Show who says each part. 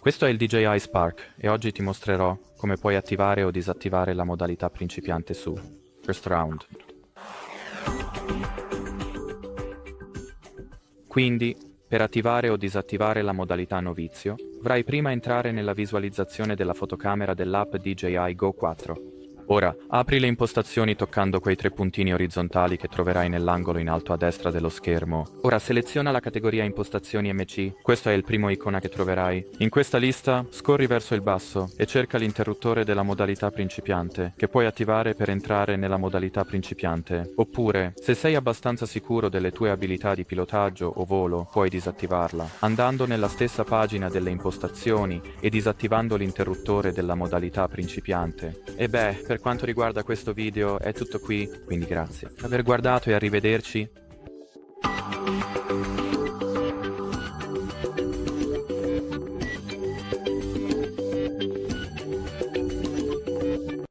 Speaker 1: Questo è il DJI Spark e oggi ti mostrerò come puoi attivare o disattivare la modalità principiante su First Round. Quindi, per attivare o disattivare la modalità novizio, dovrai prima entrare nella visualizzazione della fotocamera dell'app DJI GO4. Ora, apri le impostazioni toccando quei tre puntini orizzontali che troverai nell'angolo in alto a destra dello schermo. Ora seleziona la categoria impostazioni MC, questo è il primo icona che troverai. In questa lista, scorri verso il basso e cerca l'interruttore della modalità principiante, che puoi attivare per entrare nella modalità principiante. Oppure, se sei abbastanza sicuro delle tue abilità di pilotaggio o volo, puoi disattivarla, andando nella stessa pagina delle impostazioni e disattivando l'interruttore della modalità principiante. E beh, per quanto riguarda questo video è tutto qui, quindi grazie per aver guardato e arrivederci.